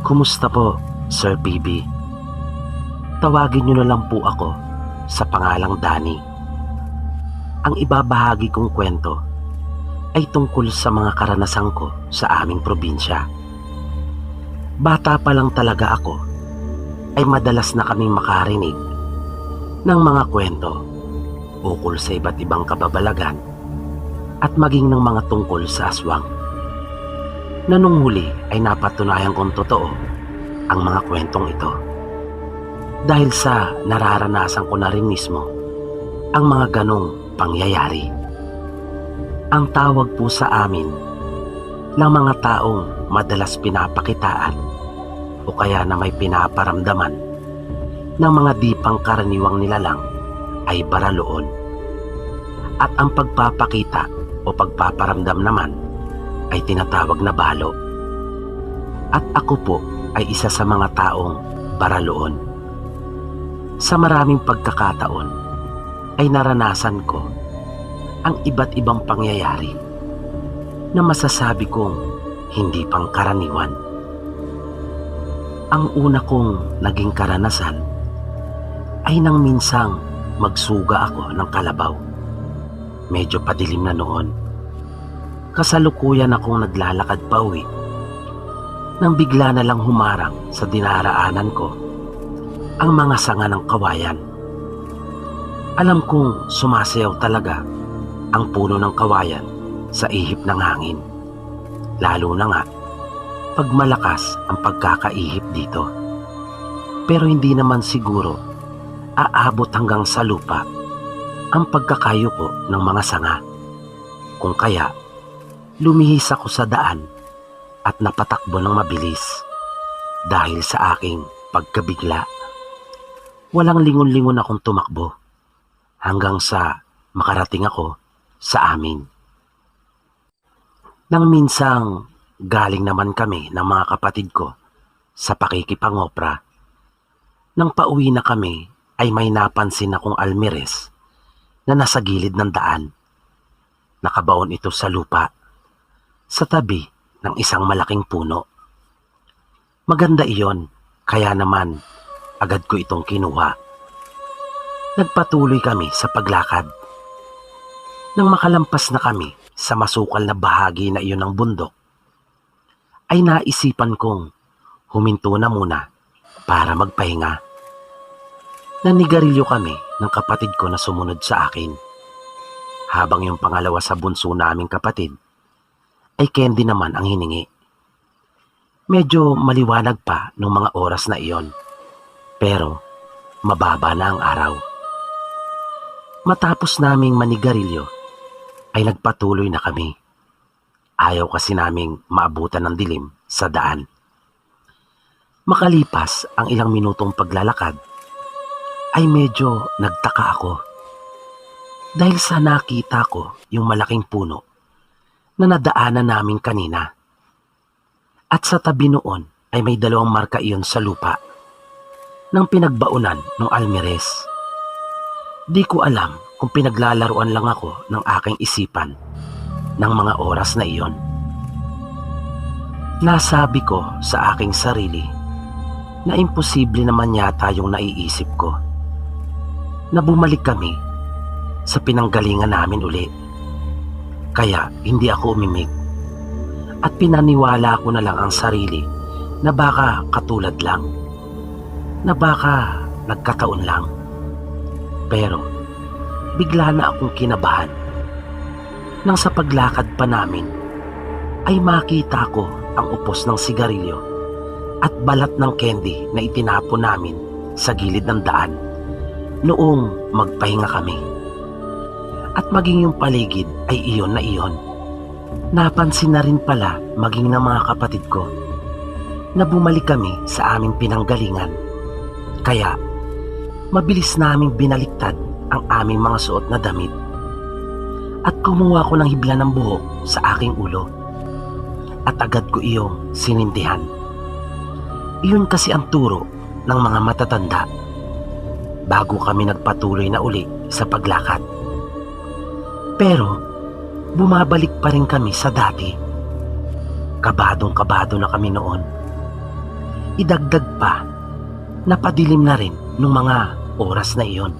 Kumusta po, Sir PB? Tawagin niyo na lang po ako sa pangalang Danny. Ang ibabahagi kong kwento ay tungkol sa mga karanasan ko sa aming probinsya. Bata pa lang talaga ako ay madalas na kaming makarinig ng mga kwento ukol sa iba't ibang kababalagan at maging ng mga tungkol sa aswang. Na nung huli ay napatunayan kong totoo ang mga kwentong ito. Dahil sa nararanasan ko na rin mismo ang mga ganong pangyayari. Ang tawag po sa amin ng mga taong madalas pinapakitaan o kaya na may pinaparamdaman ng mga di pangkaraniwang nilalang ay baraloon. At ang pagpapakita o pagpaparamdam naman ay tinatawag na balo. At ako po ay isa sa mga taong baraloon. Sa maraming pagkakataon ay naranasan ko ang iba't ibang pangyayari na masasabi kong hindi pangkaraniwan. Ang una kong naging karanasan ay nang minsang magsuga ako ng kalabaw. Medyo padilim na noon. Kasalukuyan akong naglalakad pa uwi nang bigla na lang humarang sa dinaraanan ko ang mga sanga ng kawayan. Alam kong sumasayaw talaga ang puno ng kawayan sa ihip ng hangin. Lalo na nga pag malakas ang pagkakaihip dito. Pero hindi naman siguro aabot hanggang sa lupa ang pagkakayuko ng mga sanga. Kung kaya lumihis ako sa daan at napatakbo ng mabilis dahil sa aking pagkabigla. Walang lingon-lingon akong tumakbo hanggang sa makarating ako sa amin. Nang minsang galing naman kami ng mga kapatid ko sa pakikipangopra, nang pauwi na kami ay may napansin akong almires na nasa gilid ng daan. Nakabaon ito sa lupa sa tabi ng isang malaking puno. Maganda iyon, kaya naman agad ko itong kinuha. Nagpatuloy kami sa paglakad. Nang makalampas na kami sa masukal na bahagi na iyon ng bundok, ay naisipan kong huminto na muna para magpahinga. Nanigarilyo kami ng kapatid ko na sumunod sa akin. Habang yung pangalawa sa bunso naming kapatid ay candy naman ang hiningi. Medyo maliwanag pa nung mga oras na iyon, pero mababa na ang araw. Matapos naming manigarilyo ay nagpatuloy na kami. Ayaw kasi naming maabutan ng dilim sa daan. Makalipas ang ilang minutong paglalakad ay medyo nagtaka ako dahil sa nakita ko yung malaking puno na nadaanan namin kanina. At sa tabi noon ay may dalawang marka iyon sa lupa ng pinagbaunan ng almires. Di ko alam kung pinaglalaruan lang ako ng aking isipan ng mga oras na iyon. Nasabi ko sa aking sarili na imposible naman yata yung naiisip ko na bumalik kami sa pinanggalingan namin uli. Kaya hindi ako umimik at pinaniwala ko na lang ang sarili na baka katulad lang, na baka nagkataon lang. Pero bigla na akong kinabahan nang sa paglakad pa namin ay makita ko ang upos ng sigarilyo at balat ng candy na itinapon namin sa gilid ng daan noong magpahinga kami. At maging yung paligid ay iyon na iyon. Napansin na rin pala maging ng mga kapatid ko na bumalik kami sa aming pinanggalingan. Kaya mabilis naming binaliktad ang aming mga suot na damit at kumuha ko ng hibla ng buhok sa aking ulo at agad ko iyong sinindihan. Iyon kasi ang turo ng mga matatanda bago kami nagpatuloy na uli sa paglakad. Pero bumabalik pa rin kami sa dati. Kabadong-kabado na kami noon. Idagdag pa, napadilim na rin nung mga oras na iyon.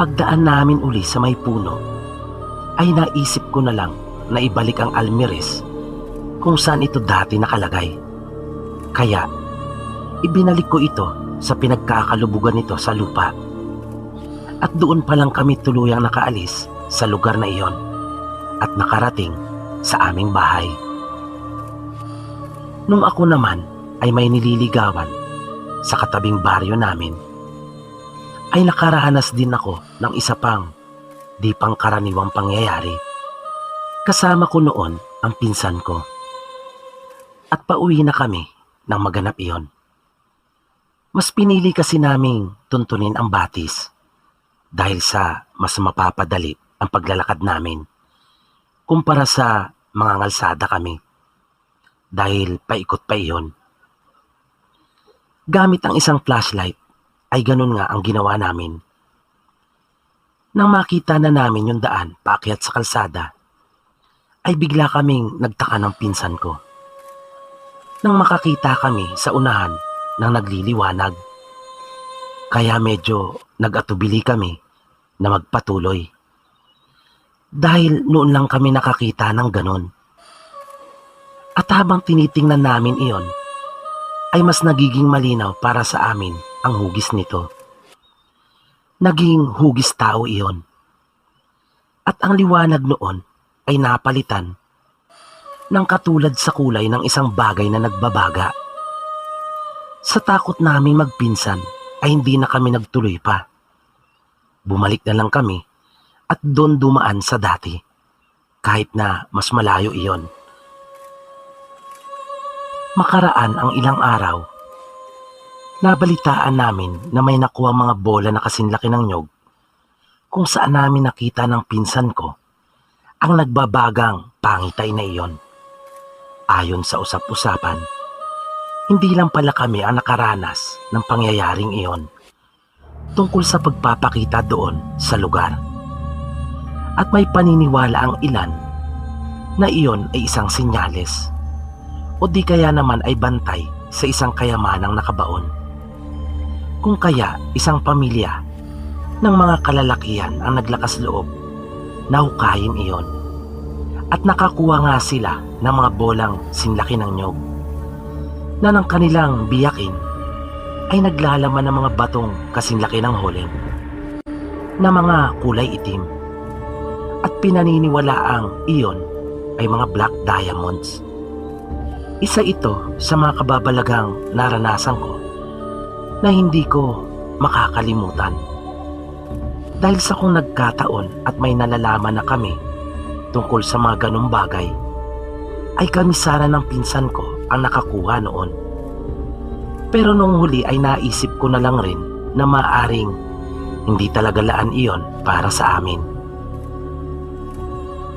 Pagdaan namin uli sa may puno, ay naisip ko na lang na ibalik ang almires kung saan ito dati nakalagay. Kaya, ibinalik ko ito sa pinagkakalubugan nito sa lupa. At doon pa lang kami tuluyang nakaalis sa lugar na iyon at nakarating sa aming bahay. Nung ako naman ay may nililigawan sa katabing baryo namin, ay nakaranas din ako ng isa pang di pangkaraniwang pangyayari. Kasama ko noon ang pinsan ko. At pauwi na kami nang maganap iyon. Mas pinili kasi naming tuntunin ang batis dahil sa mas mapapadali ang paglalakad namin kumpara sa mga ngalsada kami dahil paikot pa iyon. Gamit ang isang flashlight ay ganun nga ang ginawa namin. Nang makita na namin yung daan paakyat sa kalsada, ay bigla kaming nagtaka ng pinsan ko. Nang makakita kami sa unahan ng nagliliwanag, kaya medyo nag-atubili kami na magpatuloy. Dahil noon lang kami nakakita ng ganun. At habang tinitingnan namin iyon, ay mas nagiging malinaw para sa amin ang hugis nito. Naging hugis tao iyon. At ang liwanag noon ay napalitan ng katulad sa kulay ng isang bagay na nagbabaga. Sa takot naming magpinsan ay hindi na kami nagtuloy pa. Bumalik na lang kami at doon dumaan sa dati, kahit na mas malayo iyon. Makaraan ang ilang araw, nabalitaan namin na may nakuha mga bola na kasinlaki ng nyog kung saan namin nakita ng pinsan ko ang nagbabagang pangitay na iyon. Ayon sa usap-usapan, hindi lang pala kami ang nakaranas ng pangyayaring iyon tungkol sa pagpapakita doon sa lugar. At may paniniwala ang ilan na iyon ay isang senyales o di kaya naman ay bantay sa isang kayamanang nakabaon. Kung kaya isang pamilya ng mga kalalakihan ang naglakas loob na hukayin iyon. At nakakuha nga sila ng mga bolang sinlaki ng nyog na ng kanilang biyakin ay naglalaman ng mga batong kasinlaki ng holen na mga kulay itim. At pinaniniwalaang iyon ay mga black diamonds. Isa ito sa mga kababalagang naranasan ko na hindi ko makakalimutan. Dahil sa kung nagkataon at may nalalaman na kami tungkol sa mga ganung bagay, ay kami sana ng pinsan ko ang nakakuha noon. Pero nung huli ay naisip ko na lang rin na maaring hindi talaga laan iyon para sa amin.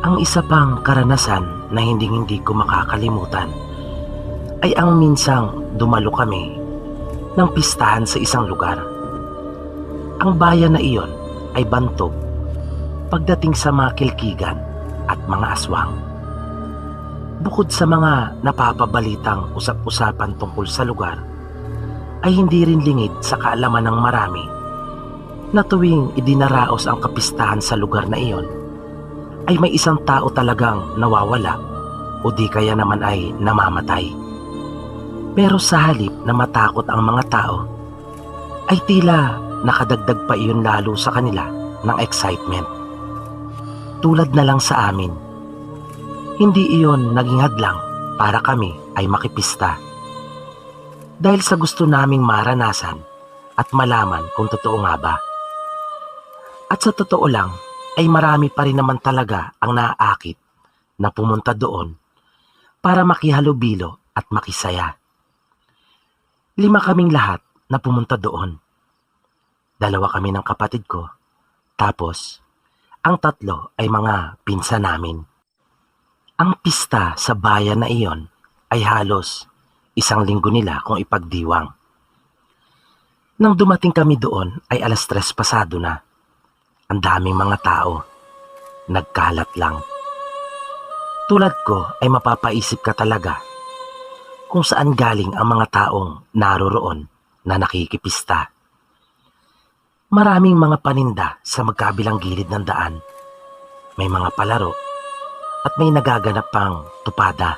Ang isa pang karanasan na hindi ko makakalimutan ay ang minsang dumalo kami ng pistahan sa isang lugar. Ang bayan na iyon ay bantog pagdating sa mga kilkigan at mga aswang. Bukod sa mga napapabalitang usap-usapan tungkol sa lugar, ay hindi rin lingid sa kaalaman ng marami na tuwing idinaraos ang kapistahan sa lugar na iyon, ay may isang tao talagang nawawala o di kaya naman ay namamatay. Pero sa halip na matakot ang mga tao, ay tila nakadagdag pa iyon lalo sa kanila ng excitement. Tulad na lang sa amin, hindi iyon naging hadlang para kami ay makipista. Dahil sa gusto naming maranasan at malaman kung totoo nga ba. At sa totoo lang, ay marami pa rin naman talaga ang naaakit na pumunta doon para makihalubilo at makisaya. 5 kaming lahat na pumunta doon. 2 kami ng kapatid ko, tapos ang 3 ay mga pinsan namin. Ang pista sa bayan na iyon ay halos 1 linggo nila kung ipagdiwang. Nang dumating kami doon ay 3:00 pasado na. Ang daming mga tao. Nagkalat lang. Tulad ko ay mapapaisip ka talaga kung saan galing ang mga taong naroroon na nakikipista. Maraming mga paninda sa magkabilang gilid ng daan. May mga palaro at may nagaganap pang tupada.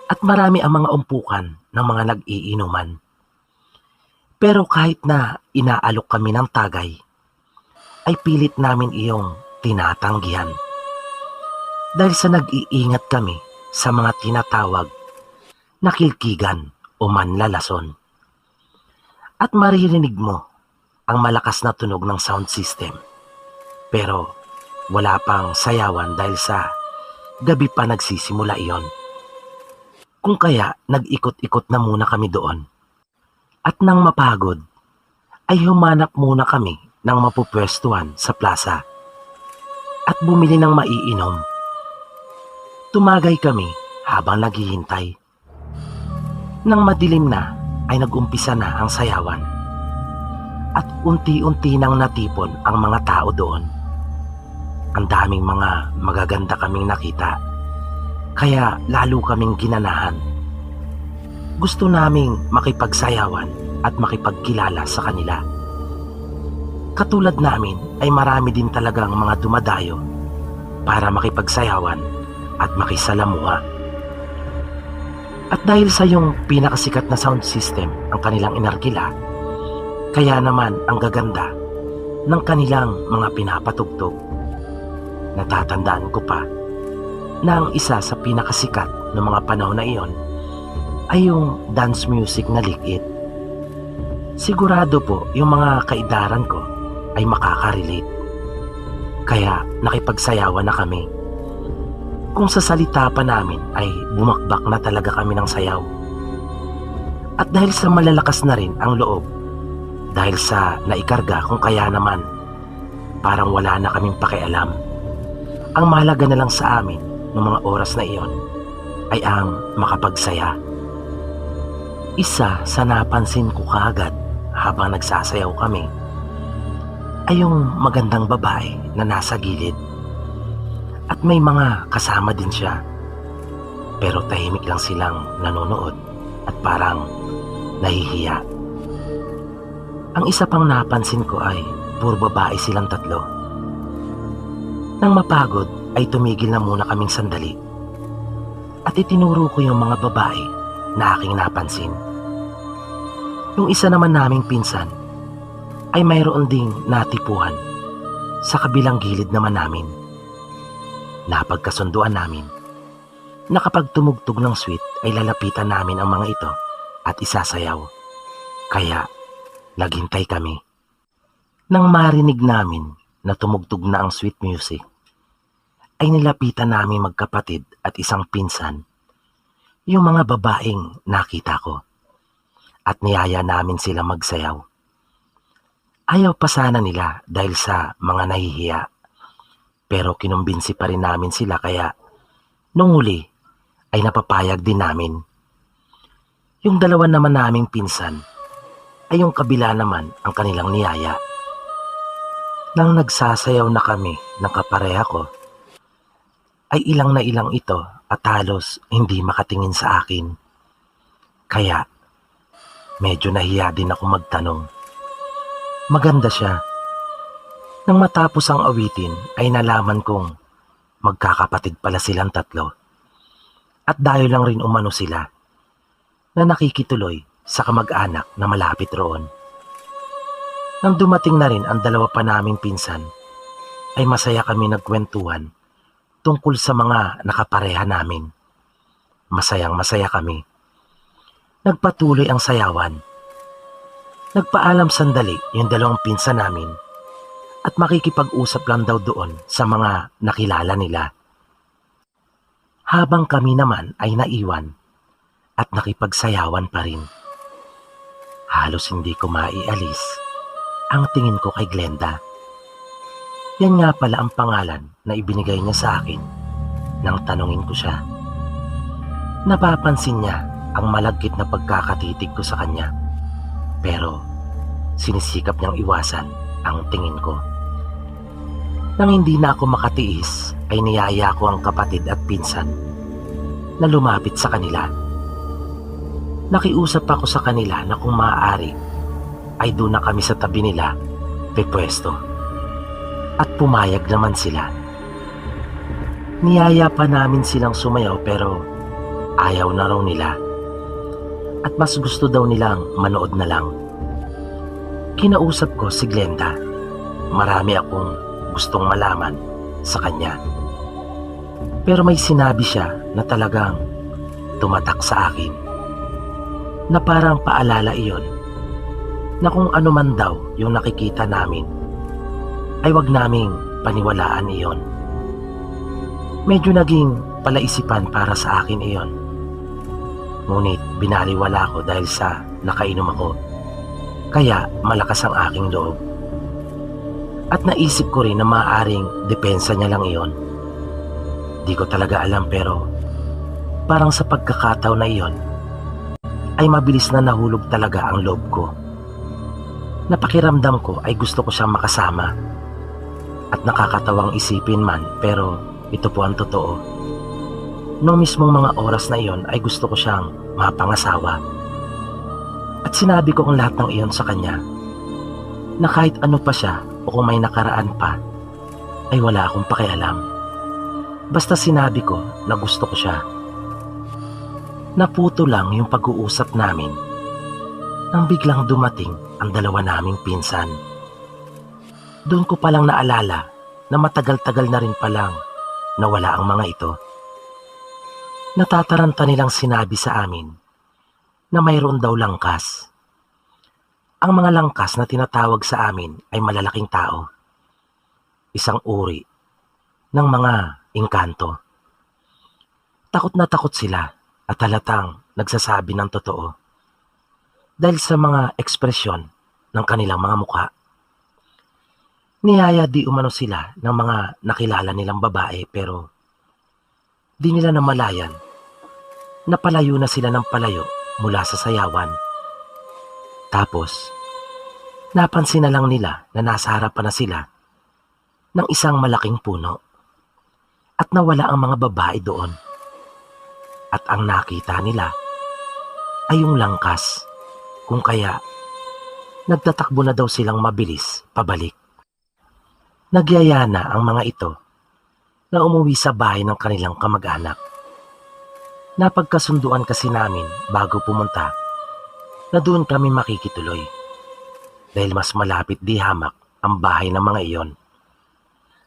At marami ang mga umpukan ng mga nag-iinuman. Pero kahit na inaalok kami ng tagay, ay pilit namin iyong tinatanggihan. Dahil sa nag-iingat kami sa mga tinatawag na kilkigan o manlalason. At maririnig mo ang malakas na tunog ng sound system. Pero wala pang sayawan dahil sa gabi pa nagsisimula iyon. Kung kaya nag-ikot-ikot na muna kami doon. At nang mapagod, ay humanap muna kami ng mapupwestuhan sa plaza at bumili ng maiinom. Tumagay kami habang naghihintay. Nang madilim na ay nag-umpisa na ang sayawan at unti-unti nang natipon ang mga tao doon. Ang daming mga magaganda kaming nakita kaya lalo kaming ginanahan. Gusto naming makipagsayawan at makipagkilala sa kanila. Katulad namin ay marami din talagang mga dumadayo para makipagsayawan at makisalamuha. At dahil sa yung pinakasikat na sound system ang kanilang inarkila, kaya naman ang gaganda ng kanilang mga pinapatugtog. Natatandaan ko pa na ang isa sa pinakasikat ng mga panahon na iyon ay yung dance music na Lick-It. Sigurado po yung mga kaidaran ko ay makaka-relate. Kaya nakipagsayawan na kami. Kung sa salita pa namin ay bumakbak na talaga kami ng sayaw. At dahil sa malalakas na rin ang loob, dahil sa naikarga kung kaya naman, parang wala na kaming pakialam. Ang mahalaga na lang sa amin ng mga oras na iyon ay ang makapagsaya. Isa sa napansin ko kaagad habang nagsasayaw kami ay yung magandang babae na nasa gilid. At may mga kasama din siya. Pero tahimik lang silang nanonood at parang nahihiya. Ang isa pang napansin ko ay puro babae silang tatlo. Nang mapagod ay tumigil na muna kaming sandali at itinuro ko yung mga babae na aking napansin. Yung isa naman naming pinsan ay mayroon ding natipuhan sa kabilang gilid naman namin. Napagkasunduan namin na kapag tumugtog ng sweet ay lalapitan namin ang mga ito at isasayaw. Kaya naghintay kami. Nang marinig namin na tumugtog na ang sweet music, ay nilapitan namin magkapatid at isang pinsan yung mga babaeng nakita ko at niyaya namin sila magsayaw. Ayaw pa sana nila dahil sa mga nahihiya, pero kinumbinsi pa rin namin sila kaya nung huli ay napapayag din namin. Yung dalawa naman naming pinsan ay yung kabila naman ang kanilang niyaya. Nang nagsasayaw na kami ng kapareha ko, ay ilang na ilang ito at halos hindi makatingin sa akin. Kaya medyo nahiya din ako magtanong. Maganda siya. Nang matapos ang awitin ay nalaman kong magkakapatid pala silang tatlo. At dahil lang rin umano sila na nakikituloy sa kamag-anak na malapit roon. Nang dumating na rin ang dalawa pa naming pinsan, ay masaya kami nagkwentuhan tungkol sa mga nakapareha namin. Masayang masaya kami. Nagpatuloy ang sayawan. Nagpaalam sandali yung dalawang pinsan namin at makikipag-usap lang daw doon sa mga nakilala nila. Habang kami naman ay naiwan at nakipagsayawan pa rin. Halos hindi ko maialis ang tingin ko kay Glenda. Yan nga pala ang pangalan na ibinigay niya sa akin nang tanungin ko siya. Napapansin niya ang malagkit na pagkakatitig ko sa kanya, pero sinisikap niyang iwasan ang tingin ko. Nang hindi na ako makatiis ay niyaya ko ang kapatid at pinsan na lumapit sa kanila Nakiusap ako sa kanila na kung maaari ay doon na kami sa tabi nila pepwesto. At pumayag naman sila. Niyaya pa namin silang sumayaw pero ayaw na raw nila. At mas gusto daw nilang manood na lang. Kinausap ko si Glenda. Marami akong gustong malaman sa kanya. Pero may sinabi siya na talagang tumatak sa akin. Na parang paalala iyon na kung ano man daw yung nakikita namin ay wag naming paniwalaan iyon. Medyo naging palaisipan para sa akin iyon. Ngunit binaliwala ko dahil sa nakainom ako. Kaya malakas ang aking loob. At naisip ko rin na maaaring depensa niya lang iyon. Di ko talaga alam pero parang sa pagkakataon na iyon ay mabilis na nahulog talaga ang loob ko. Napakiramdam ko ay gusto ko siyang makasama. At nakakatawang isipin man pero ito po ang totoo. Noong mismong mga oras na iyon ay gusto ko siyang mapangasawa. At sinabi ko ang lahat ng iyon sa kanya. Na kahit ano pa siya o kung may nakaraan pa ay wala akong pakialam. Basta sinabi ko na gusto ko siya. Naputo lang yung pag-uusap namin nang biglang dumating ang dalawa naming pinsan. Doon ko palang naalala na matagal-tagal na rin palang nawala ang mga ito. Natataranta nilang sinabi sa amin na mayroon daw langkas. Ang mga langkas na tinatawag sa amin ay malalaking tao. Isang uri ng mga engkanto. Takot na takot sila at halatang nagsasabi ng totoo. Dahil sa mga ekspresyon ng kanilang mga mukha. Niyaya di umano sila ng mga nakilala nilang babae pero di nila namalayan na palayo na sila ng palayo mula sa sayawan. Tapos, napansin na lang nila na nasa harapan na sila ng isang malaking puno at nawala ang mga babae doon. At ang nakita nila ay yung langkas kung kaya nagtatakbo na daw silang mabilis pabalik. Nagyaya na ang mga ito na umuwi sa bahay ng kanilang kamag-anak. Napagkasunduan kasi namin bago pumunta na doon kami makikituloy dahil mas malapit di hamak ang bahay ng mga iyon.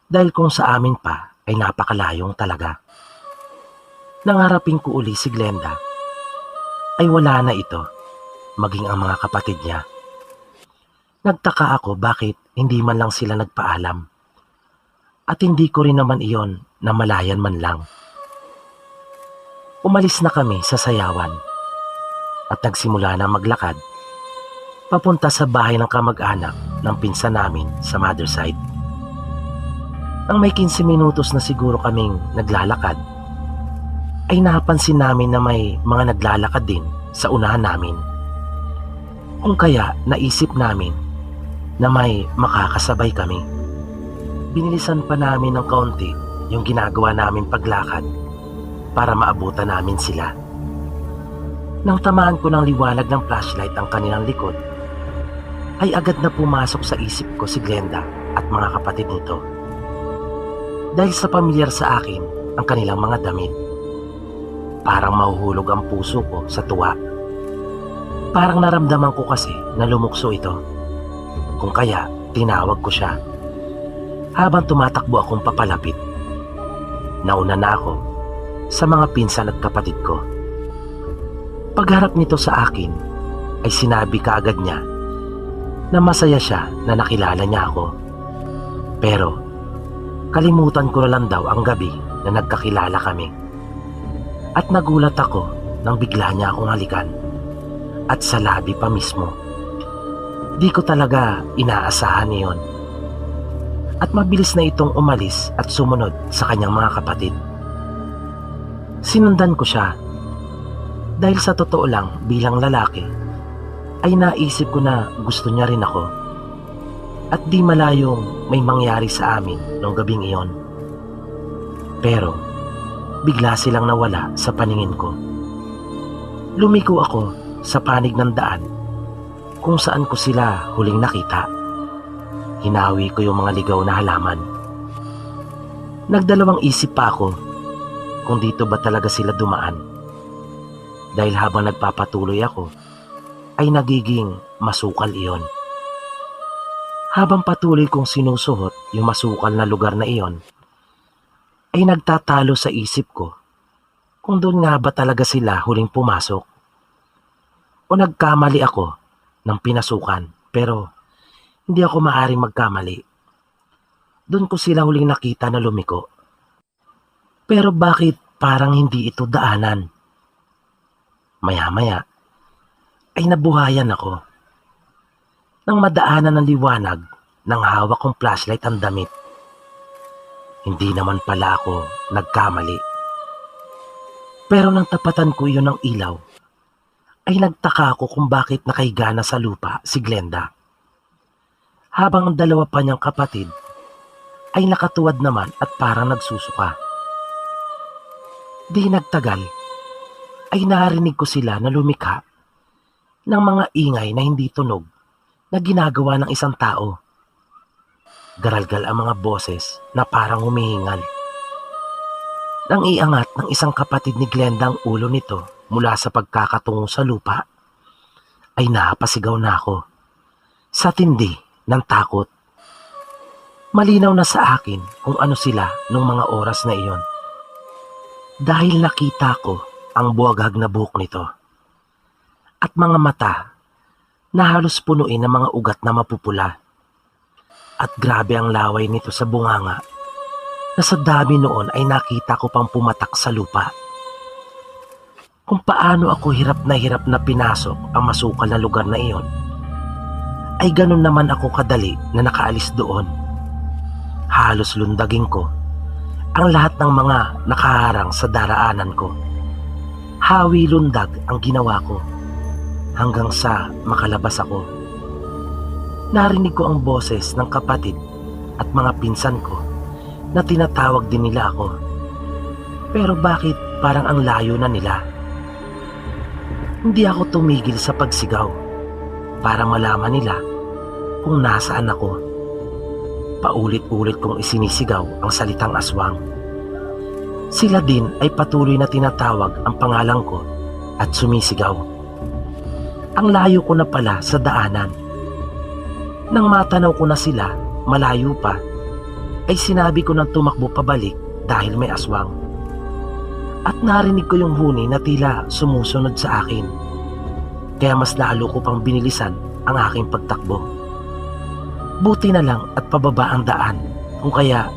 Dahil kung sa amin pa ay napakalayong talaga. Nangarapin ko uli si Glenda ay wala na ito maging ang mga kapatid niya. Nagtaka ako bakit hindi man lang sila nagpaalam at hindi ko rin naman iyon namalayan man lang. Umalis na kami sa sayawan at nagsimula na maglakad papunta sa bahay ng kamag-anak ng pinsan namin sa mother side. Ang may 15 minutos na siguro kaming naglalakad ay napansin namin na may mga naglalakad din sa unahan namin. Kung kaya naisip namin na may makakasabay kami. Binilisan pa namin ng kaunti yung ginagawa namin paglakad para maabutan namin sila. Nang tamaan ko ng liwanag ng flashlight ang kanilang likod, ay agad na pumasok sa isip ko si Glenda at mga kapatid nito. Dahil sa pamilyar sa akin ang kanilang mga damit. Parang mahuhulog ang puso ko sa tuwa. Parang naramdaman ko kasi na lumukso ito. Kung kaya, tinawag ko siya. Habang tumatakbo akong papalapit, nauna na ako sa mga pinsan at kapatid ko. Pagharap nito sa akin, ay sinabi kaagad niya na masaya siya na nakilala niya ako. Pero, kalimutan ko na lang daw ang gabi na nagkakilala kami. At nagulat ako nang bigla niya akong halikan. At sa labi pa mismo. Di ko talaga inaasahan iyon. At mabilis na itong umalis at sumunod sa kanyang mga kapatid. Sinundan ko siya. Dahil sa totoo lang bilang lalaki, ay naisip ko na gusto niya rin ako. At di malayong may mangyari sa amin noong gabing iyon. Pero, bigla silang nawala sa paningin ko. Lumiko ako sa panig ng daan kung saan ko sila huling nakita. Hinawi ko yung mga ligaw na halaman. Nagdalawang isip pa ako kung dito ba talaga sila dumaan. Dahil habang nagpapatuloy ako, ay nagiging masukal iyon. Habang patuloy kong sinusuhot yung masukal na lugar na iyon, ay nagtatalo sa isip ko kung doon nga ba talaga sila huling pumasok. O nagkamali ako ng pinasukan pero hindi ako maaring magkamali. Doon ko sila huling nakita na lumiko. Pero bakit parang hindi ito daanan? Maya-maya ay nabuhayan ako. Nang madaanan ng liwanag ng hawak kong flashlight ang damit. Hindi naman pala ako nagkamali. Pero nang tapatan ko iyon ng ilaw, ay nagtaka ako kung bakit nakahiga na sa lupa si Glenda. Habang ang dalawa pa niyang kapatid ay nakatuwad naman at parang nagsusuka. Di nagtagal ay narinig ko sila na lumikha ng mga ingay na hindi tunog na ginagawa ng isang tao. Garalgal ang mga boses na parang humihingal. Nang iangat ng isang kapatid ni Glenda ang ulo nito mula sa pagkakatungo sa lupa, ay napasigaw na ako sa tindi ng takot. Malinaw na sa akin kung ano sila nung mga oras na iyon. Dahil nakita ko ang buwagag na buhok nito at mga mata na halos punuin ng mga ugat na mapupula. At grabe ang laway nito sa bunganga na sa dami noon ay nakita ko pang pumatak sa lupa. Kung paano ako hirap na pinasok ang masukal na lugar na iyon, ay ganun naman ako kadali na nakaalis doon. Halos lundagin ko ang lahat ng mga nakaharang sa daraanan ko. Hawi lundag ang ginawa ko hanggang sa makalabas ako. Narinig ko ang boses ng kapatid at mga pinsan ko na tinatawag din nila ako. Pero bakit parang ang layo na nila? Hindi ako tumigil sa pagsigaw para malaman nila kung nasaan ako. Paulit-ulit kong isinisigaw ang salitang aswang. Sila din ay patuloy na tinatawag ang pangalan ko at sumisigaw. Ang layo ko na pala sa daanan. Nang matanaw ko na sila, malayo pa, ay sinabi ko ng tumakbo pabalik dahil may aswang. At narinig ko yung huni na tila sumusunod sa akin. Kaya mas lalo ko pang binilisan ang aking pagtakbo. Buti na lang at pababa ang daan, kung kaya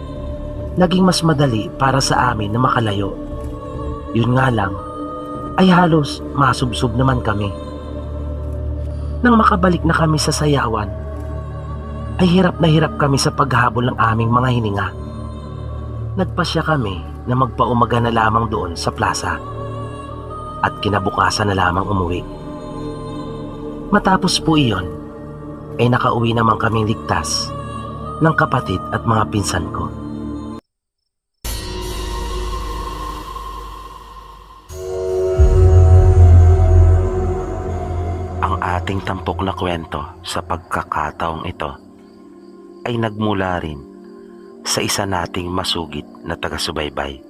naging mas madali para sa amin na makalayo. Yun nga lang, ay halos masubsob naman kami. Nang makabalik na kami sa sayawan, ay hirap na hirap kami sa paghabol ng aming mga hininga. Nagpasya kami na magpaumaga na lamang doon sa plaza at kinabukasan na lamang umuwi. Matapos po iyon, ay nakauwi naman kaming ligtas ng kapatid at mga pinsan ko. Ang ating tampok na kwento sa pagkakataong ito ay nagmula rin sa isa nating masugid na taga-subaybay.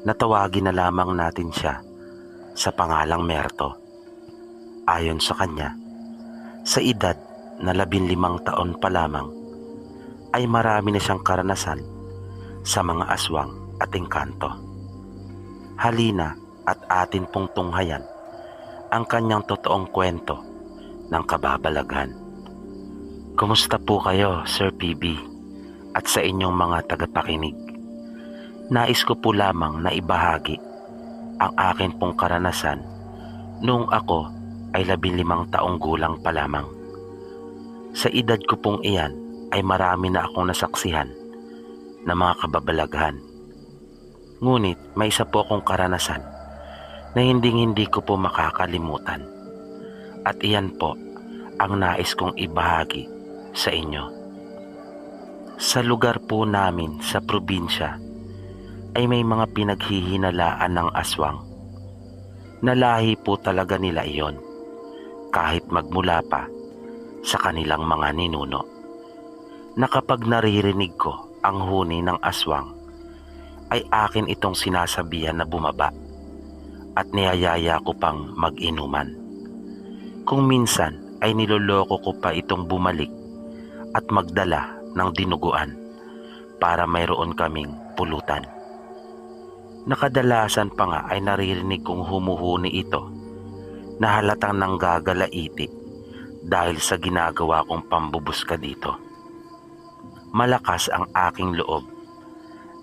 Natawagin na lamang natin siya sa pangalang Merto. Ayon sa kanya, sa edad na 15 taon pa lamang ay marami na siyang karanasan sa mga aswang at engkanto. Halina at atin pong tunghayan ang kanyang totoong kwento ng kababalaghan. Kumusta po kayo, Sir PB, at sa inyong mga tagapakinig? Nais ko po lamang na ibahagi ang akin pong karanasan noong ako ay 15 taong gulang pa lamang. Sa edad ko pong iyan ay marami na akong nasaksihan na mga kababalaghan. Ngunit may isa po akong karanasan na hindi ko po makakalimutan. At iyan po ang nais kong ibahagi sa inyo. Sa lugar po namin sa probinsya ay may mga pinaghihinalaan ng aswang. Nalahi po talaga nila iyon. kahit magmula pa sa kanilang mga ninuno, na kapag naririnig ko ang huni ng aswang ay akin itong sinasabihan na bumaba at niyayaya ko pang mag-inuman. Kung minsan ay niloloko ko pa itong bumalik at magdala ng dinuguan para mayroon kaming pulutan. Nakadalasan pa nga ay naririnig kong humuhuni ito na halatang nanggagalaiti dahil sa ginagawa kong pambubuska dito. Malakas ang aking loob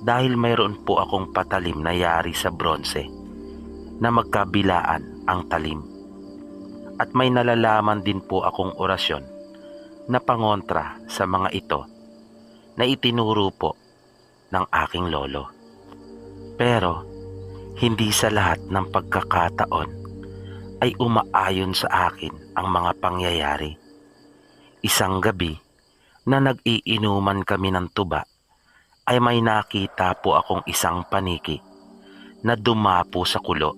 dahil mayroon po akong patalim na yari sa bronze na magkabilaan ang talim. At may nalalaman din po akong orasyon na pangontra sa mga ito na itinuro po ng aking lolo. Pero hindi sa lahat ng pagkakataon ay umaayon sa akin ang mga pangyayari. Isang gabi na nag-iinuman kami ng tuba ay may nakita po akong isang paniki na dumapo sa kulo,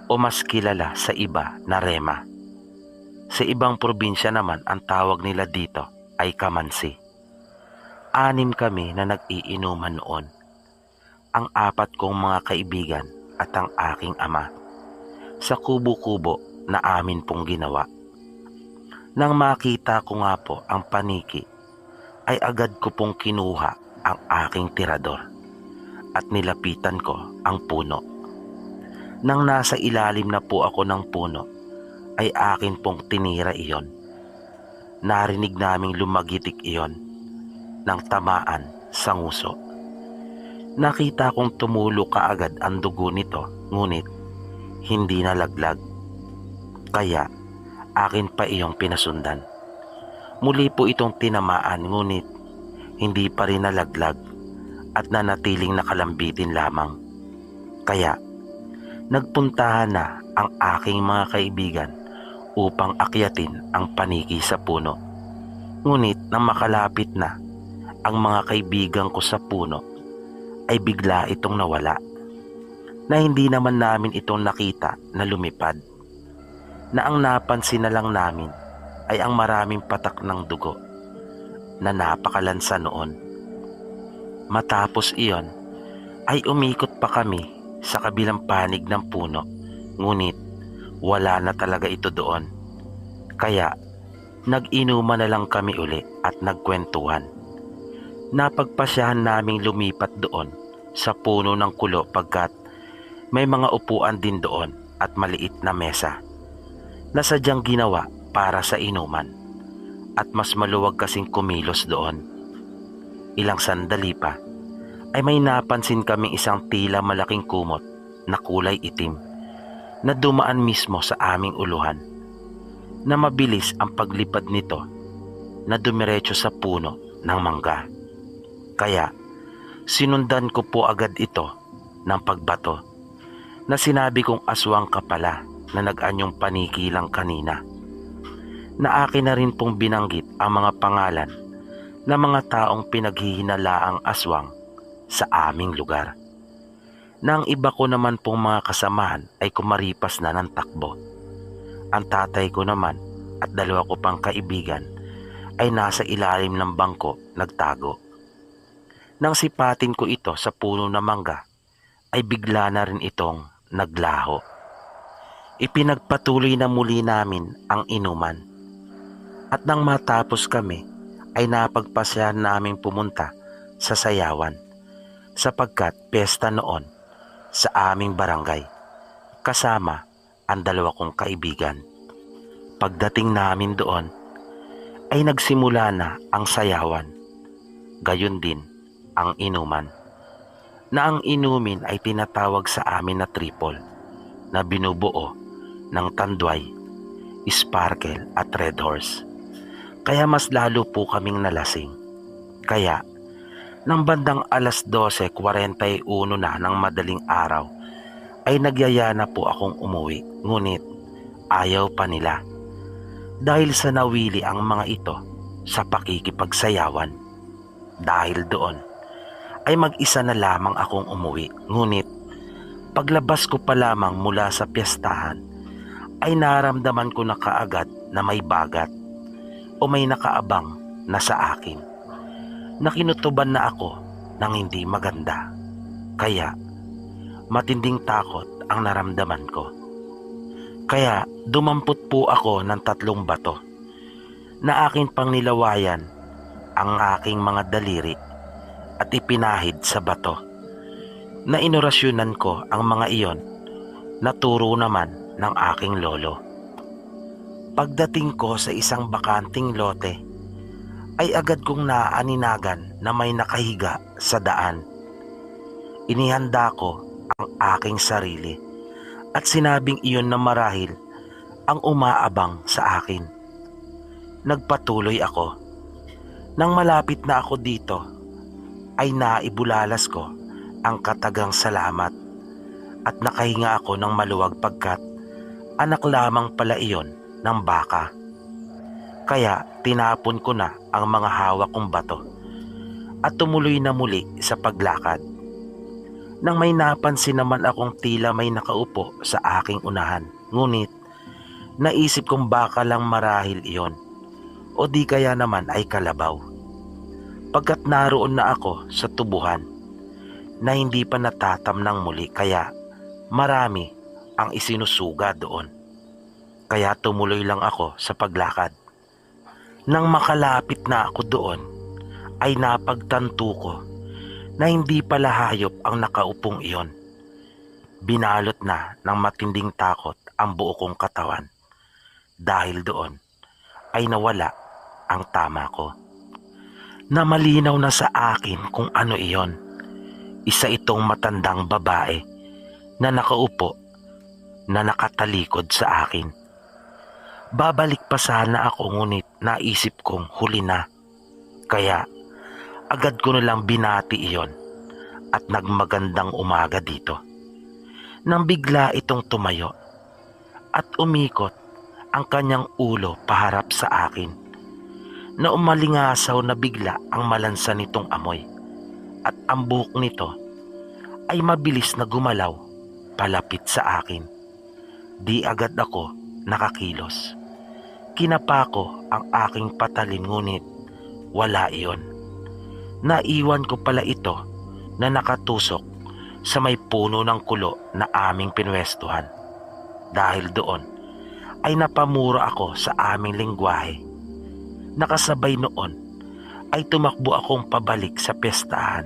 o mas kilala sa iba na rema. Sa ibang probinsya naman ang tawag nila dito ay kamansi. 6 kami na nag-iinuman noon. Ang 4 kong mga kaibigan at ang aking ama sa kubo-kubo na amin pong ginawa. Nang makita ko nga po ang paniki ay agad ko pong kinuha ang aking tirador at nilapitan ko ang puno. Nang nasa ilalim na po ako ng puno ay akin pong tinira iyon. Narinig naming lumagitik iyon ng tamaan sa nguso. Nakita kong tumulo kaagad ang dugo nito, ngunit hindi nalaglag. Kaya akin pa iyong pinasundan. Muli po itong tinamaan, ngunit hindi pa rin nalaglag at nanatiling nakalambitin lamang. Kaya nagpuntahan na ang aking mga kaibigan upang akyatin ang paniki sa puno. Ngunit nang makalapit na ang mga kaibigan ko sa puno ay bigla itong nawala, na hindi naman namin itong nakita na lumipad, na ang napansin na lang namin ay ang maraming patak ng dugo na napakalansa noon. Matapos iyon ay umikot pa kami sa kabilang panig ng puno, ngunit wala na talaga ito doon. Kaya nag-inuman na lang kami uli at nagkwentuhan. Napagpasyahan naming lumipat doon sa puno ng kulo pagkat may mga upuan din doon at maliit na mesa na sadyang ginawa para sa inuman, at mas maluwag kasing kumilos doon. Ilang sandali pa ay may napansin kaming isang tila malaking kumot na kulay itim na dumaan mismo sa aming uluhan, na mabilis ang paglipad nito na dumiretso sa puno ng mangga. Kaya sinundan ko po agad ito ng pagbato, na sinabi kong aswang ka pala na nag-anyong paniki lang kanina, na akin na rin pong binanggit ang mga pangalan ng mga taong pinaghihinalaang aswang sa aming lugar, na ang iba ko naman pong mga kasamahan ay kumaripas na ng takbo. Ang tatay ko naman at 2 ko pang kaibigan ay nasa ilalim ng bangko nagtago. Nang sipatin ko ito sa puno ng mangga ay bigla na rin itong naglaho. Ipinagpatuloy na muli namin ang inuman, at nang matapos kami ay napagpasyahan naming pumunta sa sayawan, sapagkat pesta noon sa aming barangay kasama ang 2 kong kaibigan. Pagdating namin doon ay nagsimula na ang sayawan, gayon din ang inuman, na ang inumin ay tinatawag sa amin na triple, na binubuo ng Tanduay, Sparkle at Red Horse. Kaya mas lalo po kaming nalasing. Kaya nang bandang 12:41 na ng madaling araw ay nagyaya na po akong umuwi, ngunit ayaw pa nila dahil sa nawili ang mga ito sa pakikipagsayawan. Dahil doon ay mag-isa na lamang akong umuwi, ngunit paglabas ko pa lamang mula sa piyestahan ay naramdaman ko na kaagad na may bagat o may nakaabang na sa akin. Nakinutuban na ako ng hindi maganda. Kaya matinding takot ang naramdaman ko. Kaya dumampot po ako ng 3 bato na akin pang nilawayan ang aking mga daliri at ipinahid sa bato na inorasyonan ko ang mga iyon na turo naman ng aking lolo. Pagdating ko sa isang bakanting lote ay agad kong naaaninagan na may nakahiga sa daan. Inihanda ko ang aking sarili at sinabing iyon na marahil ang umaabang sa akin. Nagpatuloy ako. Nang malapit na ako dito ay naibulalas ko ang katagang salamat at nakahinga ako ng maluwag pagkat anak lamang pala iyon ng baka. Kaya tinapon ko na ang mga hawak kong bato at tumuloy na muli sa paglakad. Nang may napansin naman akong tila may nakaupo sa aking unahan, ngunit naisip kong baka lang marahil iyon o di kaya naman ay kalabaw. Pagkat naroon na ako sa tubuhan na hindi pa natatamnang muli, kaya marami ang isinusuga doon. Kaya tumuloy lang ako sa paglakad. Nang makalapit na ako doon ay napagtanto ko na hindi pala hayop ang nakaupong iyon. Binalot na ng matinding takot ang buo kong katawan. Dahil doon ay nawala ang tama ko. Na malinaw na sa akin kung ano iyon. Isa itong matandang babae na nakaupo na nakatalikod sa akin. Babalik pa sana ako, ngunit naisip kong huli na. Kaya agad ko nalang binati iyon at nagmagandang umaga dito. Nang bigla itong tumayo at umikot ang kanyang ulo paharap sa akin, na umalingasaw na bigla ang malansa nitong amoy at ang buhok nito ay mabilis na gumalaw palapit sa akin. Di agad ako nakakilos. Kinapa ko ang aking patalim, ngunit wala iyon. Naiwan ko pala ito na nakatusok sa may puno ng kulo na aming pinwestuhan. Dahil doon ay napamura ako sa aming lengguwahe. Nakasabay noon ay tumakbo akong pabalik sa piyestahan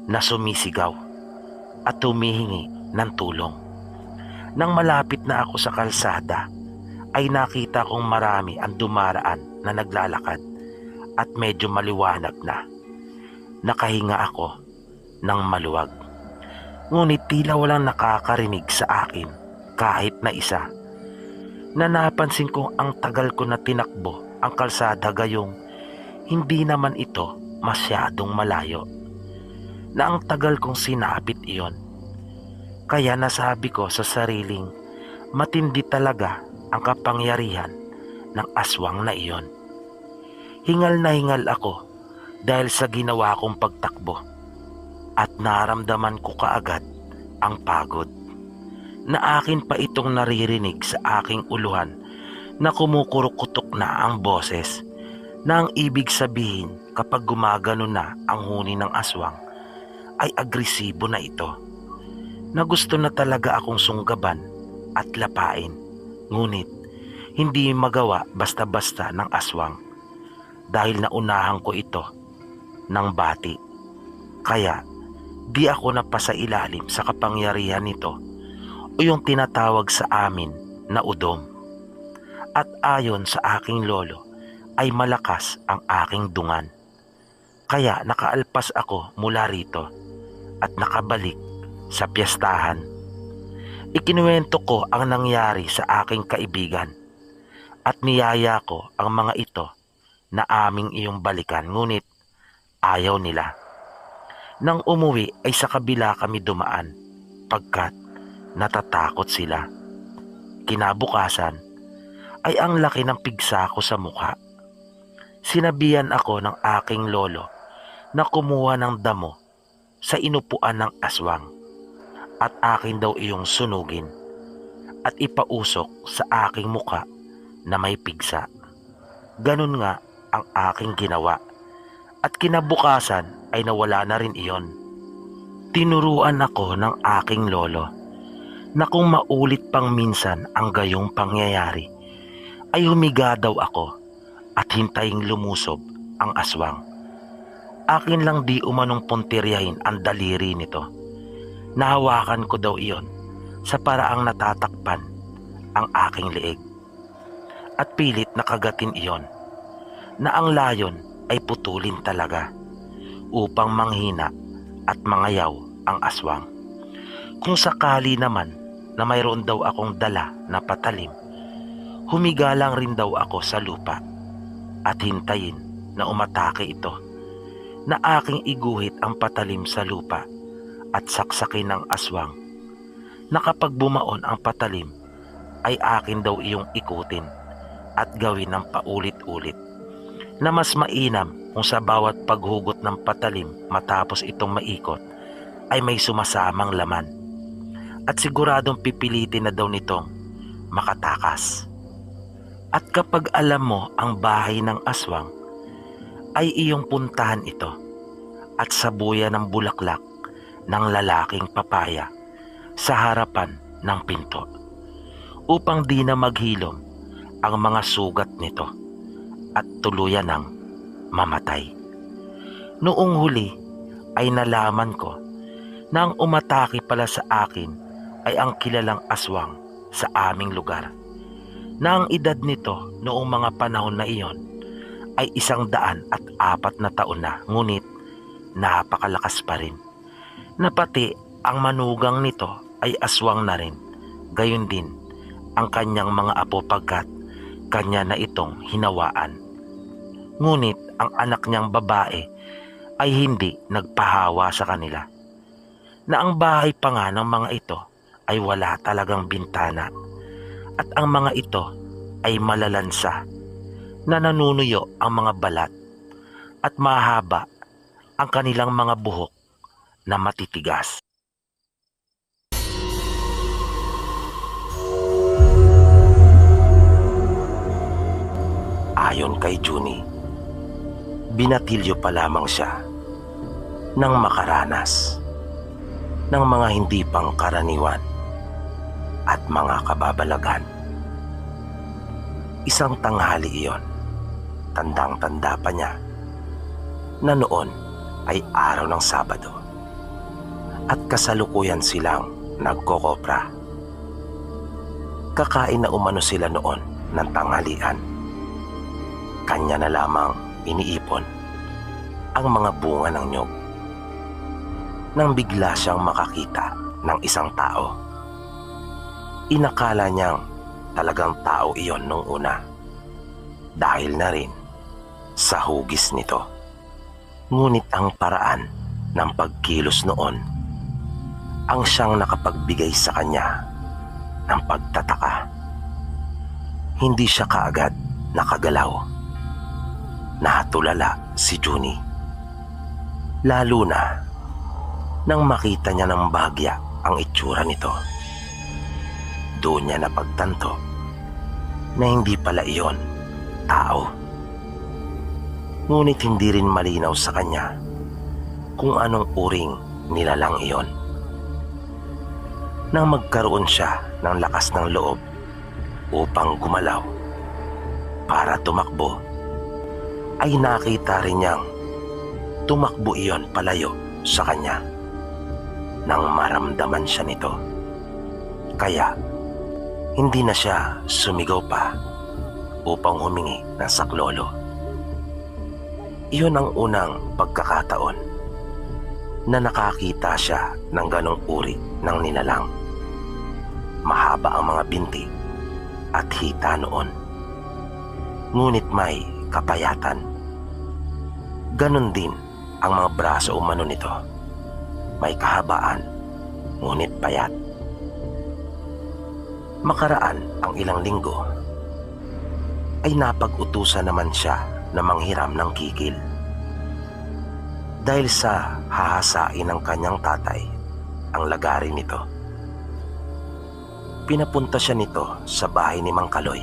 na sumisigaw at humihingi ng tulong. Nang malapit na ako sa kalsada ay nakita kong marami ang dumaraan na naglalakad at medyo maliwanag na. Nakahinga ako ng maluwag. Ngunit tila walang nakakarinig sa akin kahit na isa. Na napansin kong ang tagal ko na tinakbo ang kalsada, gayong hindi naman ito masyadong malayo. Na ang tagal kong sinapit iyon. Kaya nasabi ko sa sariling matindi talaga ang kapangyarihan ng aswang na iyon. Hingal na hingal ako dahil sa ginawa kong pagtakbo at naramdaman ko kaagad ang pagod. Na akin pa itong naririnig sa aking uluhan na kumukurukutok na ang boses, na ang ibig sabihin kapag gumagano na ang huni ng aswang ay agresibo na ito, na gusto na talaga akong sunggaban at lapain. Ngunit hindi magawa basta-basta ng aswang dahil naunahan ko ito ng bati. Kaya di ako napasailalim sa kapangyarihan nito o yung tinatawag sa amin na udom. At ayon sa aking lolo ay malakas ang aking dungan. Kaya nakaalpas ako mula rito at nakabalik sa piyestahan. Ikinuwento ko ang nangyari sa aking kaibigan at niyaya ko ang mga ito na aming iyong balikan, ngunit ayaw nila. Nang umuwi ay sa kabila kami dumaan pagkat natatakot sila. Kinabukasan ay ang laki ng pigsa ko sa mukha. Sinabihan ako ng aking lolo na kumuha ng damo sa inupuan ng aswang at akin daw iyong sunugin at ipausok sa aking muka na may pigsa. Ganun nga ang aking ginawa at kinabukasan ay nawala na rin iyon. Tinuruan ako ng aking lolo na kung maulit pang minsan ang gayong pangyayari ay humiga daw ako at hintaying lumusob ang aswang. Akin lang di umanong puntiryahin ang daliri nito. Nahawakan ko daw iyon sa paraang natatakpan ang aking leeg at pilit nakagatin iyon na ang layon ay putulin talaga upang manghina at mangayaw ang aswang. Kung sakali naman na mayroon daw akong dala na patalim, humiga lang rin daw ako sa lupa at hintayin na umatake ito, na aking iguhit ang patalim sa lupa at saksakin ng aswang, na kapag bumaon ang patalim ay akin daw iyong ikutin at gawin ng paulit-ulit, na mas mainam kung sa bawat paghugot ng patalim matapos itong maikot ay may sumasamang laman at siguradong pipilitin na daw nitong makatakas. At kapag alam mo ang bahay ng aswang ay iyong puntahan ito at sabuyan ng bulaklak ng lalaking papaya sa harapan ng pinto upang di na maghilom ang mga sugat nito at tuluyan ng mamatay. Noong huli ay nalaman ko na ang umatake pala sa akin ay ang kilalang aswang sa aming lugar, na ang edad nito noong mga panahon na iyon ay 104 na taon na, ngunit napakalakas pa rin, na pati ang manugang nito ay aswang na rin, gayon din ang kanyang mga apo pagkat kanya na itong hinawaan. Ngunit ang anak niyang babae ay hindi nagpahawa sa kanila, na ang bahay pa nga ng mga ito ay wala talagang bintana at ang mga ito ay malalansa na nanunuyo ang mga balat at mahaba ang kanilang mga buhok na matitigas. Ayon kay Junie, binatilyo pa lamang siya nang makaranas ng mga hindi pang karaniwan at mga kababalagan. Isang tanghali iyon, tandang-tanda pa niya na noon ay araw ng Sabado at kasalukuyan silang nagkokopra. Kakain na umano sila noon ng tanghalian. Kanya na lamang iniipon ang mga bunga ng nyog nang bigla siyang makakita ng isang tao. Inakala niyang talagang tao iyon nung una dahil na rin sa hugis nito. Ngunit ang paraan ng pagkilos noon ang siyang nakapagbigay sa kanya ng pagtataka. Hindi siya kaagad nakagalaw. Natulala si Junie, lalo na nang makita niya ng bahagya ang itsura nito. Doon niya napagtanto na hindi pala iyon tao. Ngunit hindi rin malinaw sa kanya kung anong uring nilalang iyon. Nang magkaroon siya ng lakas ng loob upang gumalaw para tumakbo, ay nakita rin niyang tumakbo iyon palayo sa kanya nang maramdaman siya nito. Kaya hindi na siya sumigaw pa upang humingi ng saklolo. Iyon ang unang pagkakataon na nakakita siya ng ganong uri ng nilalang. Mahaba ang mga binti at hita noon, ngunit may kapayatan. Ganon din ang mga braso umano nito. May kahabaan, ngunit payat. Makaraan ang ilang linggo, ay napag-utusan naman siya na manghiram ng kikil. Dahil sa hahasain ng kanyang tatay ang lagari nito. Pinapunta siya nito sa bahay ni Mang Kaloy.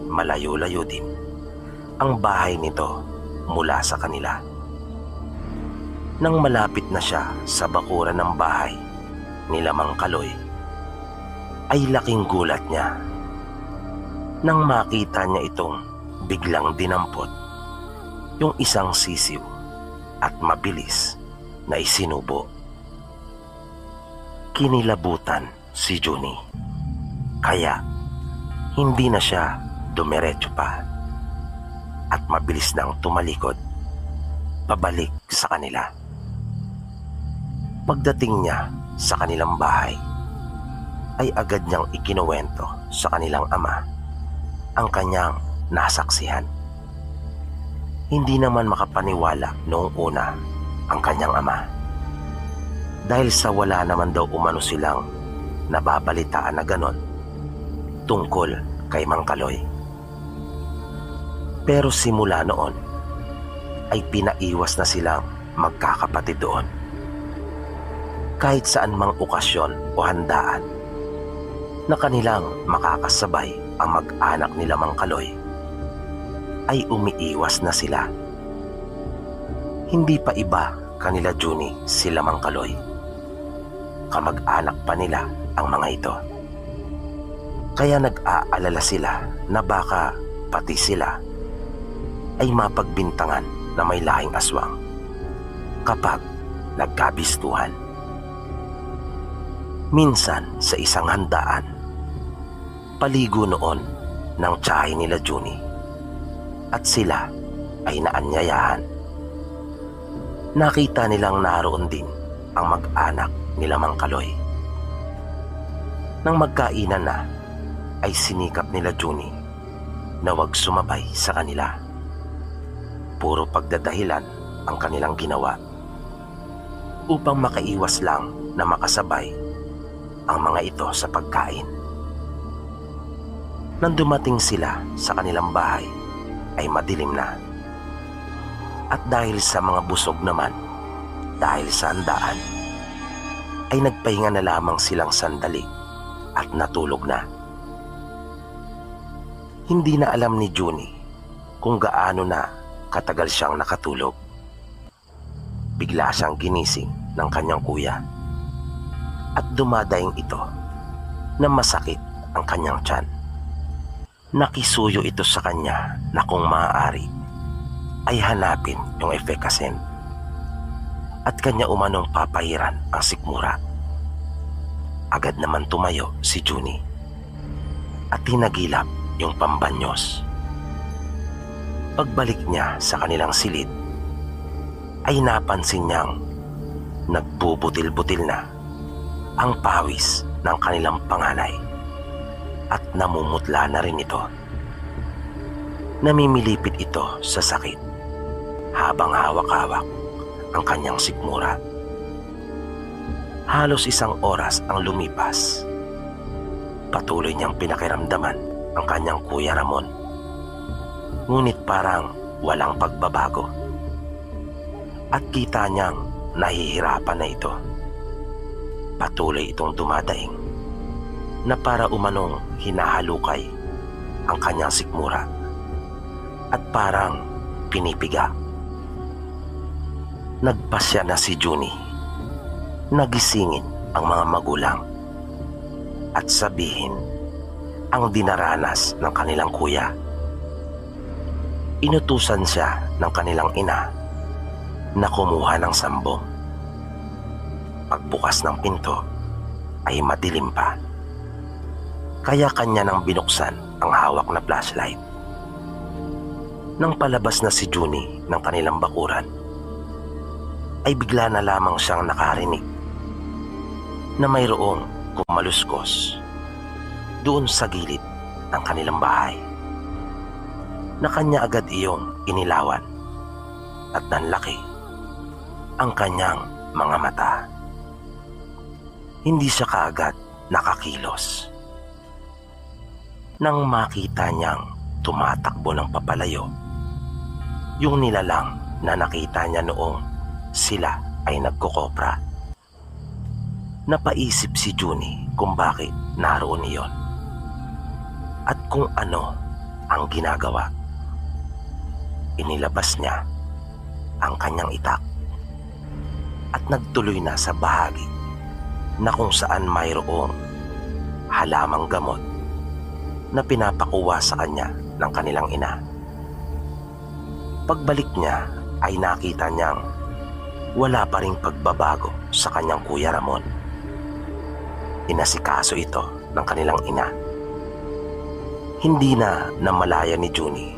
Malayo-layo din ang bahay nito mula sa kanila. Nang malapit na siya sa bakuran ng bahay nila Mang Kaloy, ay laking gulat niya nang makita niya itong biglang dinampot yung isang sisiw at mabilis na isinubo. Kinilabutan si Juni, kaya hindi na siya dumiretso pa at mabilis nang tumalikod pabalik sa kanila. Pagdating niya sa kanilang bahay, ay agad niyang ikinuwento sa kanilang ama ang kanyang nasaksihan. Hindi naman makapaniwala noong una ang kanyang ama, dahil sa wala naman daw umano silang nababalitaan na ganon tungkol kay Mang Kaloy. Pero simula noon ay pinaiwas na silang magkakapatid doon. Kahit saan mang okasyon o handaan na kanilang makakasabay ang mag-anak nila Mang Kaloy, ay umiiwas na sila. Hindi pa iba kanila Juni sila Mang Kaloy. Kamag-anak pa nila ang mga ito. Kaya nag-aalala sila na baka pati sila ay mapagbintangan na may lahing aswang kapag nagkabistuhan. Minsan sa isang handaan, paligo noon ng tiyahe nila Juni, at sila ay naanyayahan. Nakita nilang naroon din ang mag-anak nila Mang Kaloy. Nang magkainan na, ay sinikap nila Juni na wag sumabay sa kanila. Puro pagdadahilan ang kanilang ginawa upang makaiwas lang na makasabay ang mga ito sa pagkain. Nang dumating sila sa kanilang bahay ay madilim na. At dahil sa mga busog naman, dahil sa handaan, ay nagpahinga na lamang silang sandali at natulog na. Hindi na alam ni Juni kung gaano na katagal siyang nakatulog. Bigla siyang ginising ng kanyang kuya at dumadaing ito na masakit ang kanyang tiyan. Nakisuyo ito sa kanya na kung maaari ay hanapin yung efficacy at kanya umanong papahiran ang sikmura. Agad naman tumayo si Juni at hinagilap yung pambanyos. Pagbalik niya sa kanilang silid ay napansin niyang nagbubutil-butil na ang pawis ng kanilang panganay at namumutla na rin ito. Namimilipit ito sa sakit habang hawak-hawak ang kanyang sikmura. Halos 1 oras ang lumipas. Patuloy niyang pinakiramdaman ang kanyang Kuya Ramon. Ngunit parang walang pagbabago. At kita niyang nahihirapan na ito. Patuloy itong dumadaing na para umanong hinahalukay ang kanyang sikmura at parang pinipiga. Nagpasya na si Juni, nagisingin ang mga magulang at sabihin ang dinaranas ng kanilang kuya. Inutusan siya ng kanilang ina na kumuha ng sambong. Pagbukas ng pinto ay madilim pa, kaya kanya nang binuksan ang hawak na flashlight. Nang palabas na si Juni ng kanilang bakuran, ay bigla na lamang siyang nakarinig na mayroong kumaluskos doon sa gilid ng kanilang bahay, na kanya agad iyong inilawan at nanlaki ang kanyang mga mata. Hindi siya kaagad nakakilos. Nang makita niyang tumatakbo ng papalayo yung nilalang na nakita niya noong sila ay nagkokopra, napaisip si Juni kung bakit naroon iyon. At kung ano ang ginagawa, inilabas niya ang kanyang itak at nagtuloy na sa bahagi na kung saan mayroong halamang gamot na pinapakuha sa kanya ng kanilang ina. Pagbalik niya ay nakita niyang wala pa ring pagbabago sa kanyang Kuya Ramon. Inasikaso ito ng kanilang ina. Hindi na namalaya ni Junie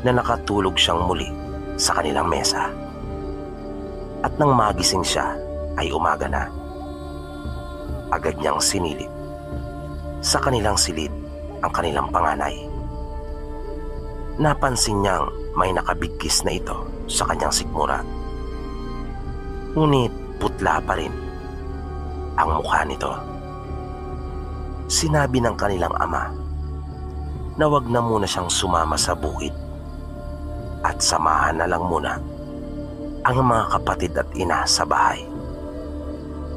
na nakatulog siyang muli sa kanilang mesa. At nang magising siya ay umaga na. Agad niyang sinilip sa kanilang silid ang kanilang panganay. Napansin niyang may nakabigkis na ito sa kanyang sikmura. Ngunit putla pa rin ang mukha nito. Sinabi ng kanilang ama na wag na muna siyang sumama sa bukid at samahan na lang muna ang mga kapatid at ina sa bahay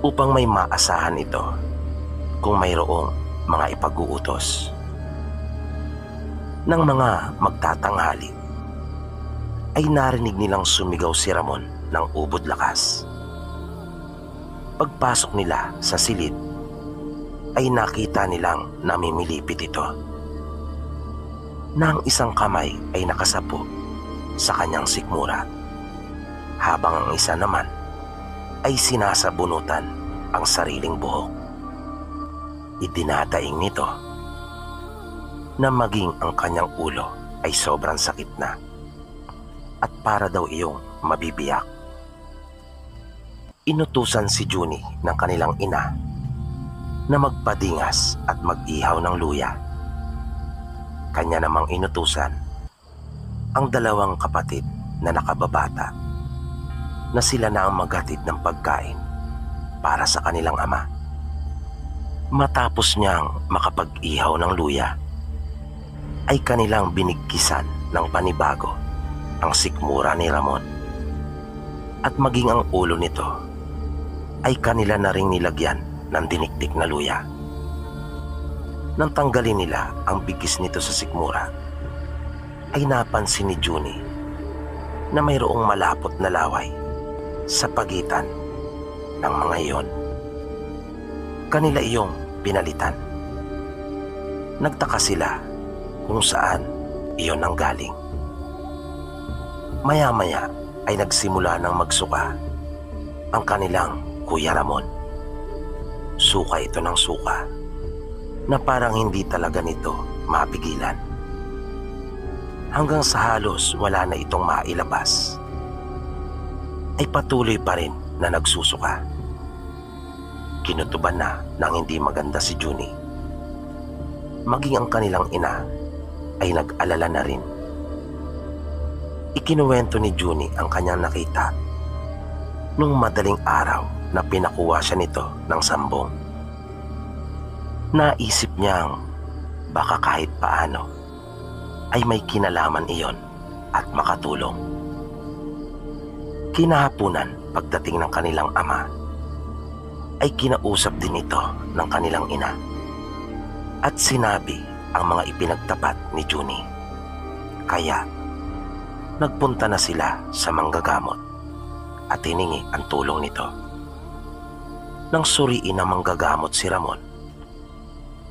upang may maasahan ito kung mayroong mga ipag-uutos. Nang mga magtatanghali ay narinig nilang sumigaw si Ramon ng ubod lakas. Pagpasok nila sa silid ay nakita nilang namimilipit ito, na ang isang kamay ay nakasapo sa kanyang sikmura, habang ang isa naman ay sinasabunutan ang sariling buhok. Idinadaing nito na maging ang kanyang ulo ay sobrang sakit na at para daw iyong mabibiyak. Inutusan si Junie ng kanilang ina na magpadingas at mag-ihaw ng luya. Kanya namang inutusan ang dalawang kapatid na nakababata na sila na ang maghatid ng pagkain para sa kanilang ama. Matapos niyang makapag-ihaw ng luya, ay kanilang binigkisan ng panibago ang sikmura ni Ramon, at maging ang ulo nito ay kanila na ring nilagyan ng dinikdik na luya. Nang tanggalin nila ang bigkis nito sa sikmura, ay napansin ni Junie na mayroong malapot na laway sa pagitan ng mga iyon. Kanila iyong pinalitan. Nagtaka sila kung saan iyon ang galing. Maya-maya ay nagsimula ng magsuka ang kanilang Kuya Ramon. Suka ito ng suka na parang hindi talaga nito mapigilan. Hanggang sa halos wala na itong mailabas, ay patuloy pa rin na nagsusuka. Kinutuban na ng hindi maganda si Junie. Maging ang kanilang ina ay nag-alala na rin. Ikinuwento ni Junie ang kanyang nakita nung madaling araw na pinakuha siya nito ng sambong. Naisip niyang baka kahit paano ay may kinalaman iyon at makatulong. Kinahapunan pagdating ng kanilang ama, ay kinausap din ito ng kanilang ina at sinabi ang mga ipinagtapat ni Junie. Kaya nagpunta na sila sa manggagamot at hiningi ang tulong nito. Nang suriin ng manggagamot si Ramon,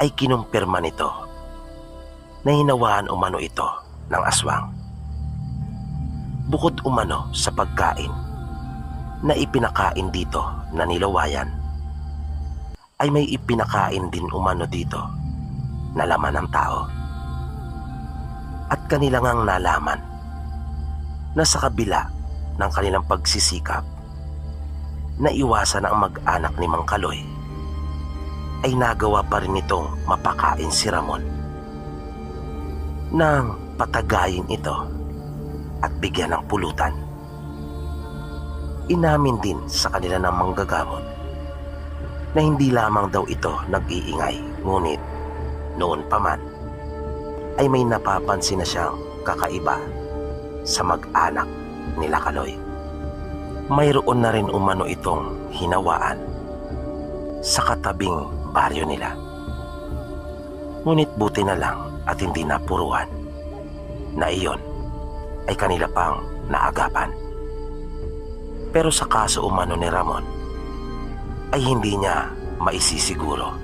ay kinumpirma nito na hinawaan umano ito ng aswang. Bukod umano sa pagkain na ipinakain dito na nilawayan, ay may ipinakain din umano dito na laman ng tao. At kanila ngang nalaman na sa kabila ng kanilang pagsisikap na iwasan ang mag-anak ni Mang Kaloy, ay nagawa pa rin itong mapakain si Ramon nang patagayin ito at bigyan ng pulutan. Inamin din sa kanila ng manggagamot na hindi lamang daw ito nag-iingay, ngunit noon pa man ay may napapansin na siyang kakaiba sa mag-anak nila Kaloy. Mayroon na rin umano itong hinawaan sa katabing baryo nila. Ngunit buti na lang at hindi napuruan na iyon ay kanila pang naagapan. Pero sa kaso umano ni Ramon ay hindi niya maisisiguro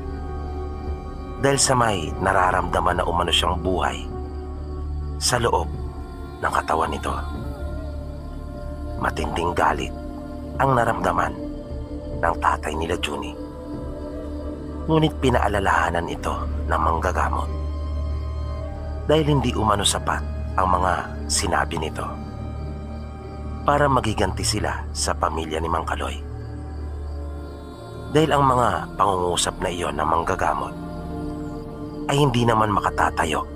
dahil sa may nararamdaman na umano siyang buhay sa loob ng katawan nito. Matinding galit ang naramdaman ng tatay nila Junie. Ngunit pinaalalahanan ito ng manggagamot dahil hindi umano sapat ang mga sinabi nito para magiganti sila sa pamilya ni Mang Kaloy. Dahil ang mga pangungusap na iyon ng manggagamot ay hindi naman makatatayo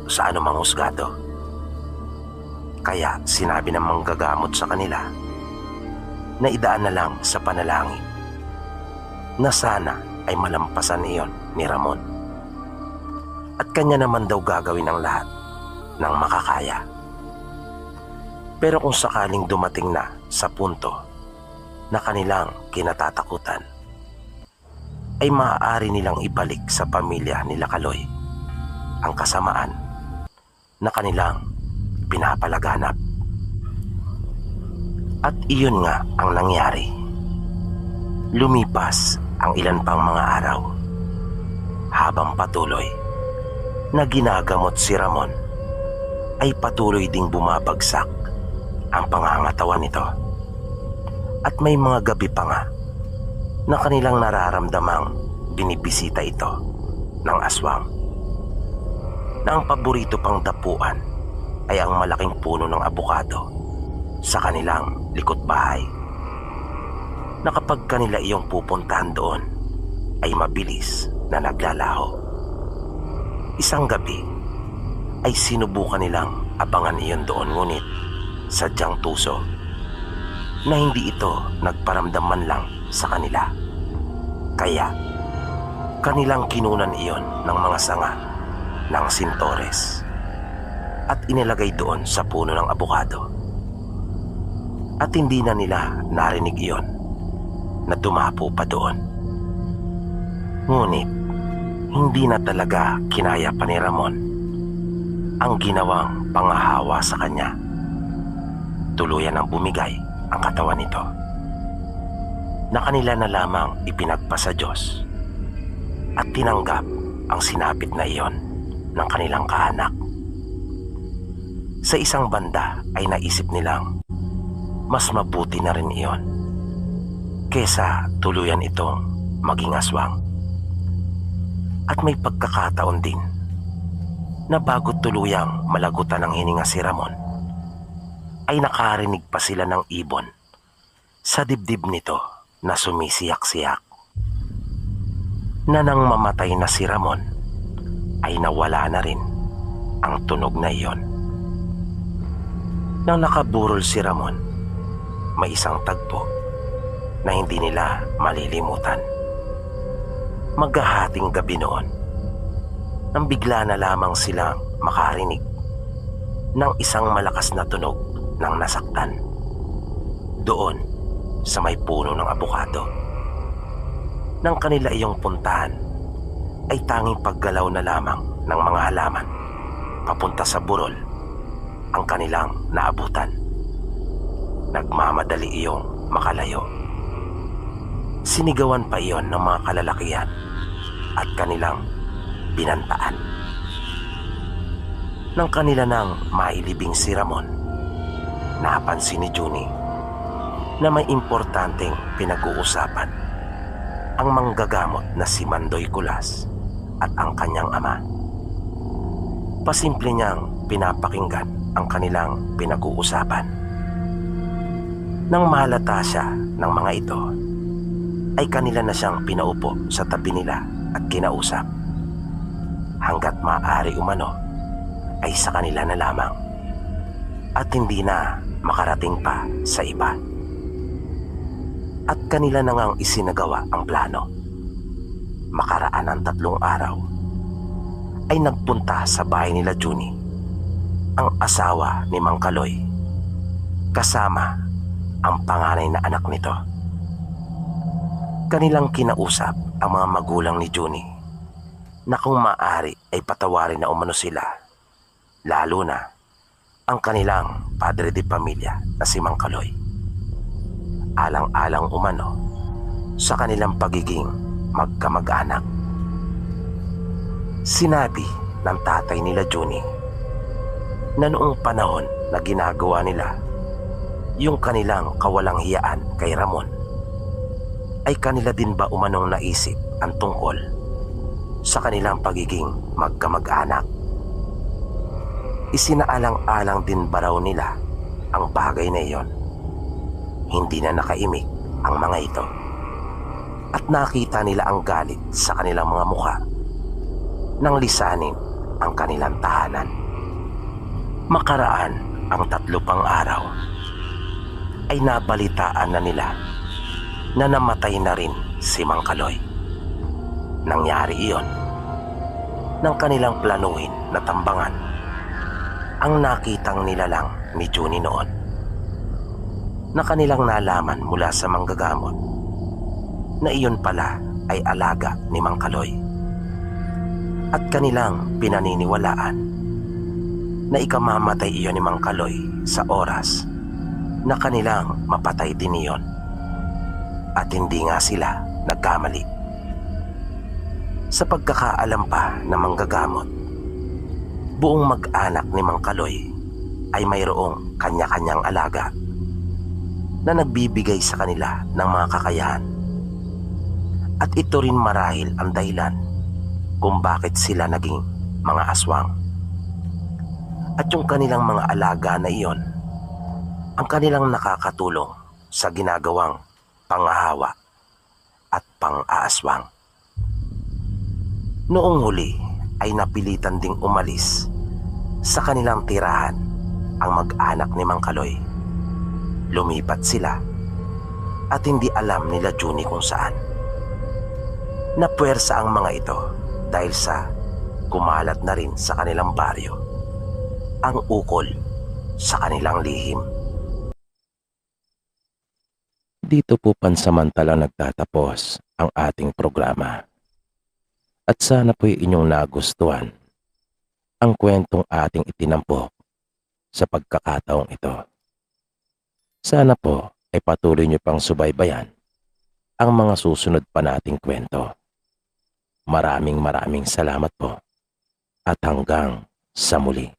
sa anumang husgado. Kaya sinabi ng manggagamot sa kanila na idaan na lang sa panalangin na sana ay malampasan iyon ni Ramon. At kanya naman daw gagawin ang lahat ng makakaya. Pero kung sakaling dumating na sa punto na kanilang kinatatakutan, ay maaari nilang ibalik sa pamilya nila Kaloy ang kasamaan na kanilang pinapalaganap. At iyon nga ang nangyari. Lumipas ang ilan pang mga araw habang patuloy na ginagamot si Ramon ay patuloy ding bumabagsak ang pangangatawan nito. At may mga gabi pa nga na kanilang nararamdamang binibisita ito ng aswang, na ang paborito pang dapuan ay ang malaking puno ng abukado sa kanilang likod bahay, na kapag kanila iyong pupuntahan doon ay mabilis na naglalaho. Isang gabi ay sinubukan nilang abangan iyon doon, ngunit sadyang tuso na hindi ito nagparamdam man lang sa kanila. Kaya kanilang kinunan iyon ng mga sanga ng sintores at inilagay doon sa puno ng abukado. At hindi na nila narinig iyon na dumapo pa doon. Ngunit hindi na talaga kinaya pa ni Ramon ang ginawang pangahawa sa kanya. Tuluyan ang bumigay ang katawan nito, na kanila na lamang ipinagpa sa Diyos at tinanggap ang sinapit na iyon ng kanilang kaanak. Sa isang banda ay naisip nilang mas mabuti na rin iyon kesa tuluyan itong maging aswang. At may pagkakataon din na bago tuluyang malagutan ng hininga si Ramon ay nakarinig pa sila ng ibon sa dibdib nito na sumisiyak-siyak, na nang mamatay na si Ramon ay nawala na rin ang tunog na iyon. Nang nakaburol si Ramon, may isang tagpo na hindi nila malilimutan. Maghahating gabi noon nang bigla na lamang silang makarinig ng isang malakas na tunog ng nasaktan doon sa may puno ng abukado. Nang kanila iyong puntahan ay tanging paggalaw na lamang ng mga halaman papunta sa burol ang kanilang naabutan. Nagmamadali iyong makalayo. Sinigawan pa iyon ng mga kalalakihan at kanilang binantaan. Nang kanila nang mailibing si Ramon, napansin ni Junie na may importanteng pinag-uusapan ang manggagamot na si Mandoy Kulas at ang kanyang ama. Pasimple niyang pinapakinggan ang kanilang pinag-uusapan. Nang mahalata siya ng mga ito, ay kanila na siyang pinaupo sa tabi nila at kinausap. Hanggat maaari umano ay sa kanila na lamang at hindi na makarating pa sa iba. At kanila na ngang isinagawa ang plano. Makaraan ng 3 araw ay nagpunta sa bahay nila Junie ang asawa ni Mang Kaloy kasama ang panganay na anak nito. Kanilang kinausap ang mga magulang ni Junie na kung maaari ay patawarin na umano sila, lalo na ang kanilang padre de pamilya na si Mang Kaloy. Alang-alang umano sa kanilang pagiging magkamag-anak. Sinabi ng tatay nila Juni na noong panahon na ginagawa nila yung kanilang kawalang hiyaan kay Ramon, ay kanila din ba umanong naisip ang tungkol sa kanilang pagiging magkamag-anak? Isinaalang-alang din ba raw nila ang bagay na iyon? Hindi na nakaimik ang mga ito at nakita nila ang galit sa kanilang mga mukha nang lisanin ang kanilang tahanan. Makaraan ang 3 pang araw ay nabalitaan na nila na namatay na rin si Mang Kaloy. Nangyari iyon nang kanilang planuhin na tambangan ang nakitang nilalang ni Juni noon na kanilang nalaman mula sa manggagamot na iyon pala ay alaga ni Mang Kaloy, at kanilang pinaniniwalaan na ikamamatay iyon ni Mang Kaloy sa oras na kanilang mapatay din iyon, at hindi nga sila nagkamali. Sa pagkakaalam pa na manggagamot, buong mag-anak ni Mang Kaloy ay mayroong kanya-kanyang alaga na nagbibigay sa kanila ng mga kakayahan, at ito rin marahil ang dahilan kung bakit sila naging mga aswang. At yung kanilang mga alaga na iyon ang kanilang nakakatulong sa ginagawang pangahawa at pang-aaswang. Noong huli ay napilitan ding umalis sa kanilang tirahan ang mag-anak ni Mang Kaloy. Lumipat sila at hindi alam nila Juni kung saan. Napuwersa ang mga ito dahil sa kumalat na rin sa kanilang baryo ang ukol sa kanilang lihim. Dito po pansamantalang nagtatapos ang ating programa. At sana po'y inyong nagustuhan ang kwentong ating itinampok sa pagkakataong ito. Sana po ay patuloy niyo pang subaybayan ang mga susunod pa nating kwento. Maraming salamat po at hanggang sa muli.